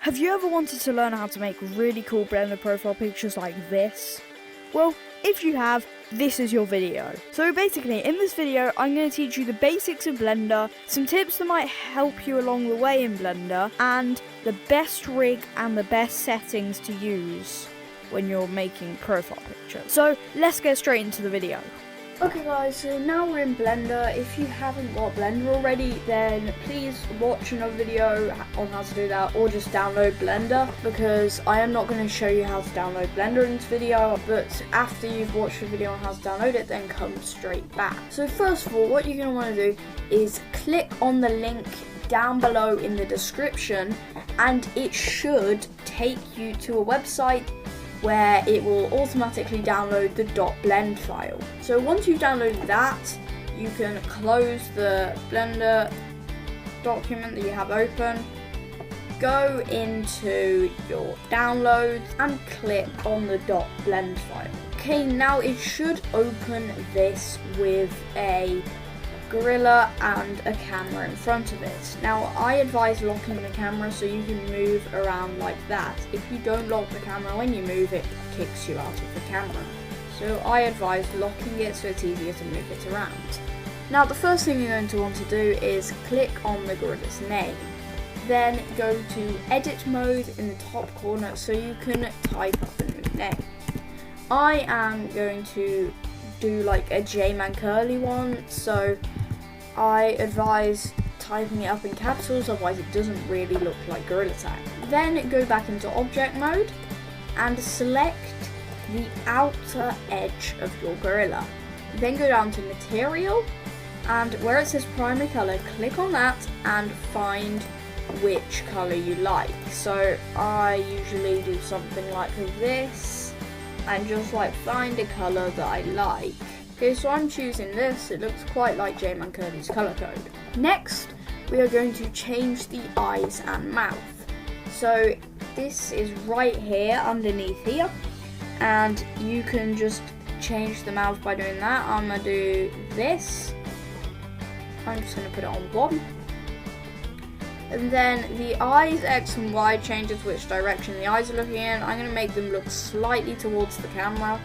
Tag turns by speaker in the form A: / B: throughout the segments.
A: Have you ever wanted to learn how to make really cool Blender profile pictures like this? Well, if you have, this is your video. So basically, in this video, I'm going to teach you the basics of Blender, some tips that might help you along the way in Blender, and the best rig and the best settings to use when you're making profile pictures. So let's get straight into the video. Okay guys, so now we're in Blender. If you haven't got Blender already, then please watch another video on how to do that, or just download Blender, because I am not going to show you how to download Blender in this video, but after you've watched the video on how to download it, then come straight back. So first of all, what you're going to want to do is click on the link down below in the description, and it should take you to a website where it will automatically download the .blend file. So once you've downloaded that, you can close the Blender document that you have open, go into your downloads and click on the .blend file. Okay, now it should open this with a gorilla and a camera in front of it. Now I advise locking the camera so you can move around like that. If you don't lock the camera when you move, it kicks you out of the camera. So I advise locking it so it's easier to move it around. Now the first thing you're going to want to do is click on the gorilla's name. Then go to edit mode in the top corner so you can type up a new name. I am going to do like a J-Man Curly one, so I advise typing it up in capitals, otherwise it doesn't really look like Gorilla Tag. Then go back into object mode and select the outer edge of your gorilla. Then go down to material, and where it says primary color, click on that and find which color you like. So I usually do something like this and just like find a color that I like. Okay, so I'm choosing this. It looks quite like J-Man Curly's color code. Next, we are going to change the eyes and mouth. So this is right here underneath here, and you can just change the mouth by doing that. I'm gonna do this. I'm just gonna put it on 1. And then the eyes, X and Y changes which direction the eyes are looking in. I'm going to make them look slightly towards the camera.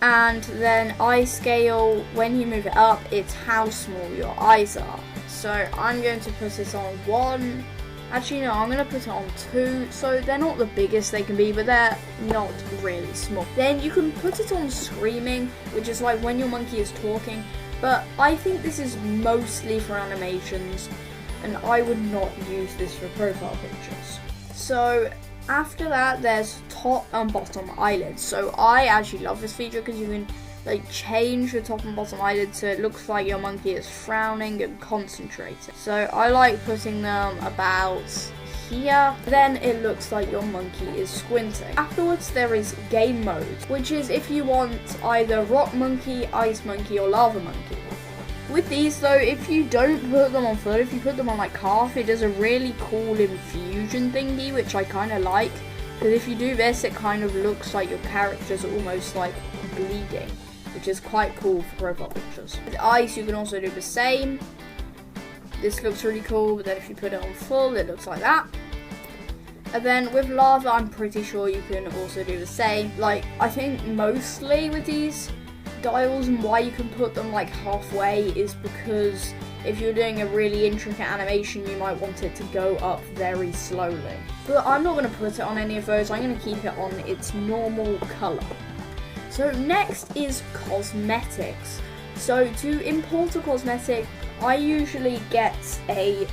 A: And then eye scale, when you move it up, it's how small your eyes are. So I'm going to put it on 1. Actually no, I'm going to put it on 2. So they're not the biggest they can be, but they're not really small. Then you can put it on screaming, which is like when your monkey is talking. But I think this is mostly for animations, and I would not use this for profile pictures. So after that, there's top and bottom eyelids. So I actually love this feature because you can like change the top and bottom eyelids so it looks like your monkey is frowning and concentrating. So I like putting them about here. Then it looks like your monkey is squinting. Afterwards, there is game mode, which is if you want either rock monkey, ice monkey, or lava monkey. With these though, if you don't put them on full, if you put them on like half, it does a really cool infusion thingy, which I kind of like. Because if you do this, it kind of looks like your character's almost like bleeding, which is quite cool for profile pictures. With ice, you can also do the same. This looks really cool, but then if you put it on full, it looks like that. And then with lava, I'm pretty sure you can also do the same. Like, I think mostly with these dials and why you can put them like halfway is because if you're doing a really intricate animation, you might want it to go up very slowly. But I'm not going to put it on any of those. I'm going to keep it on its normal color. So next is cosmetics. So to import a cosmetic, I usually get a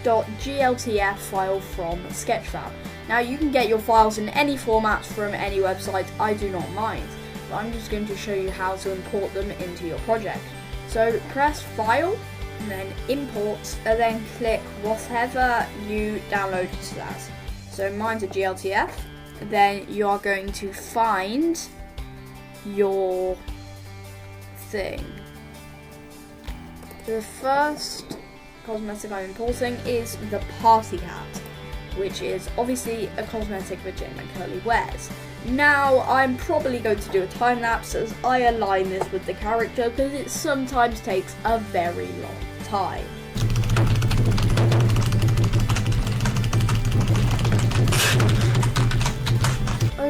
A: .gltf file from Sketchfab. Now you can get your files in any formats from any website. I do not mind. I'm just going to show you how to import them into your project. So press File, and then Import, and then click whatever you downloaded to that. So mine's a GLTF. Then you are going to find your thing. The first cosmetic I'm importing is the Party Hat, which is obviously a cosmetic that J-Man Curly wears. Now, I'm probably going to do a time lapse as I align this with the character because it sometimes takes a very long time.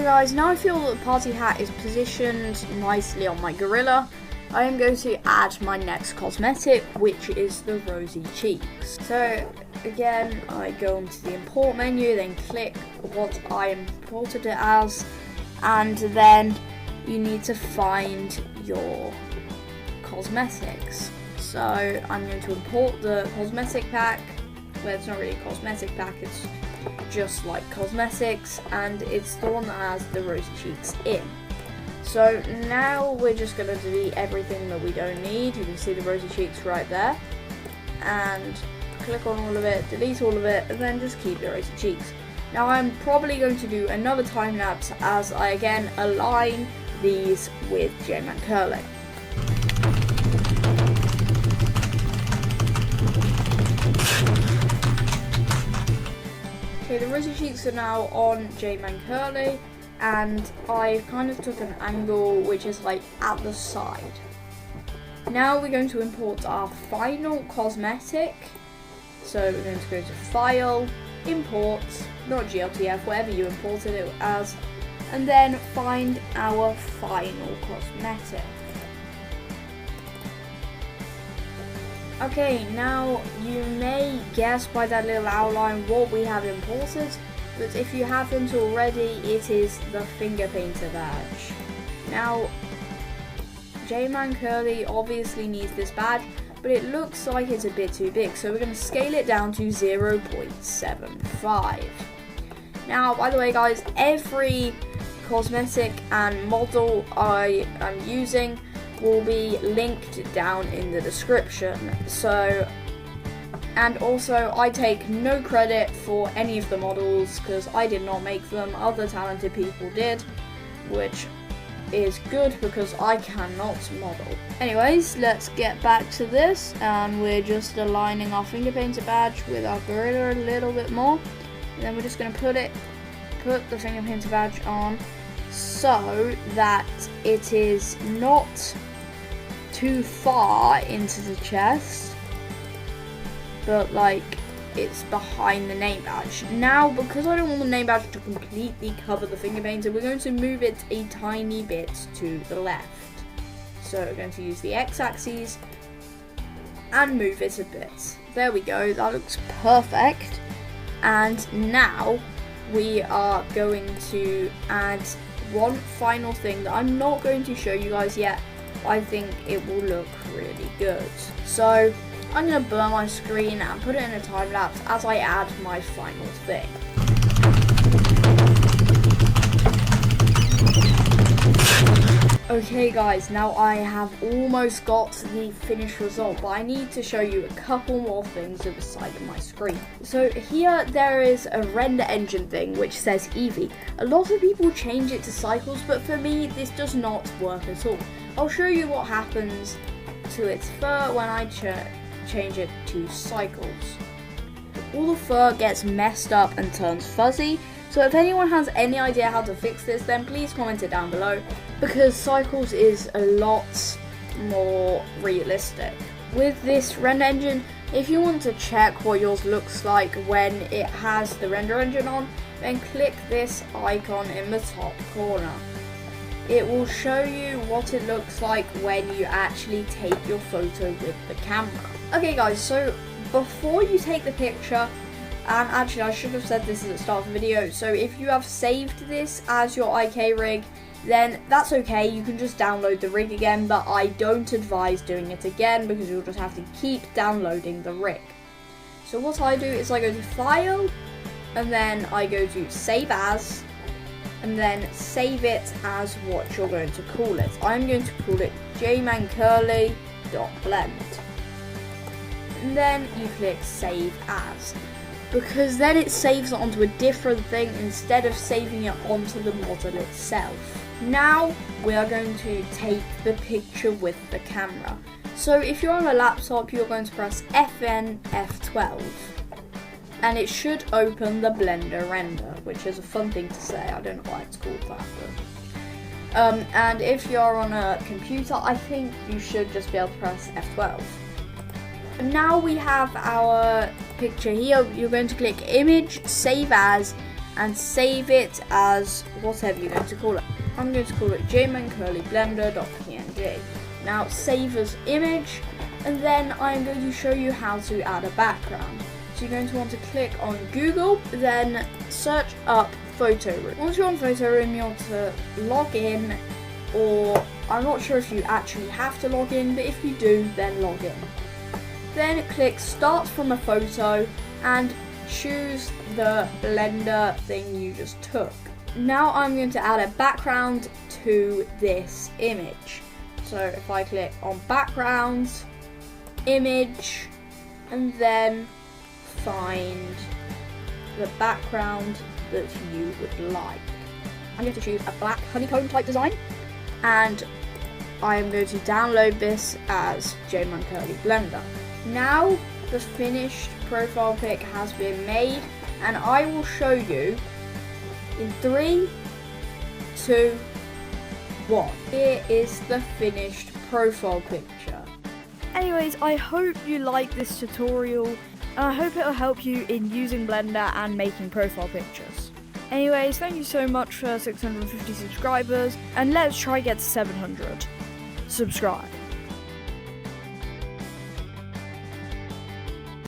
A: guys, now I feel that the party hat is positioned nicely on my gorilla, I am going to add my next cosmetic, which is the rosy cheeks. So again, I go onto the import menu, then click what I imported it as, and then you need to find your cosmetics. So I'm going to import the cosmetic pack. Well, it's not really a cosmetic pack, it's just like cosmetics, and it's the one that has the rosy cheeks in. So now we're just going to delete everything that we don't need. You can see the rosy cheeks right there, and click on all of it, delete all of it, and then just keep the rosy cheeks. Now I'm probably going to do another time lapse as I again align these with J-Man Curly. Okay, the rosy cheeks are now on J-Man Curly, and I kind of took an angle which is like at the side. Now we're going to import our final cosmetic. So we're going to go to File, Import, not GLTF, whatever you imported it as, and then find our final cosmetic. Okay, now you may guess by that little outline what we have imported, but if you haven't already, it is the finger painter badge. Now, J-Man Curly obviously needs this badge, but it looks like it's a bit too big, so we're going to scale it down to 0.75. Now, by the way guys, every cosmetic and model I am using will be linked down in the description. So, and also I take no credit for any of the models because I did not make them, other talented people did, which is good because I cannot model. Anyways, let's get back to this, and we're just aligning our finger painter badge with our gorilla a little bit more, and then we're just going to put the finger painter badge on so that it is not too far into the chest, but like it's behind the name badge. Now, because I don't want the name badge to completely cover the finger painter, we're going to move it a tiny bit to the left. So we're going to use the x-axis and move it a bit. There we go, that looks perfect. And now we are going to add one final thing that I'm not going to show you guys yet. I think it will look really good. So I'm going to blur my screen and put it in a time lapse as I add my final thing. Okay guys, now I have almost got the finished result, but I need to show you a couple more things at the side of my screen. So here there is a render engine thing which says Eevee. A lot of people change it to cycles, but for me this does not work at all. I'll show you what happens to its fur when I change it to cycles. All the fur gets messed up and turns fuzzy, so if anyone has any idea how to fix this, then please comment it down below, because cycles is a lot more realistic. With this render engine, if you want to check what yours looks like when it has the render engine on, then click this icon in the top corner. It will show you what it looks like when you actually take your photo with the camera. Okay guys, so before you take the picture, and actually I should have said this at the start of the video, so if you have saved this as your IK rig, then that's okay, you can just download the rig again, but I don't advise doing it again because you'll just have to keep downloading the rig. So what I do is I go to File, and then I go to Save As, and then save it as what you're going to call it. I'm going to call it jmancurly.blend. And then you click Save As, because then it saves it onto a different thing instead of saving it onto the model itself. Now we are going to take the picture with the camera. So if you're on a laptop, you're going to press FN F12. And it should open the Blender render, which is a fun thing to say. I don't know why it's called that. But, and if you're on a computer, I think you should just be able to press F12. Now we have our picture here. You're going to click Image, Save As, and save it as whatever you're going to call it. I'm going to call it jmancurlyblender.png. Now save as image, and then I'm going to show you how to add a background. So you're going to want to click on Google, then search up photo room. Once you're on photo room, you want to log in, or I'm not sure if you actually have to log in, but if you do, then log in. Then click start from a photo and choose the blender thing you just took. Now I'm going to add a background to this image. So if I click on backgrounds, image, and then find the background that you would like. I'm going to choose a black honeycomb type design, and I am going to download this as jmancurlyblender. Now the finished profile pic has been made, and I will show you in 3, 2, 1. Here is the finished profile picture. Anyways, I hope you like this tutorial, and I hope it'll help you in using Blender and making profile pictures. Anyways, thank you so much for 650 subscribers, and let's try get to 700. Subscribe.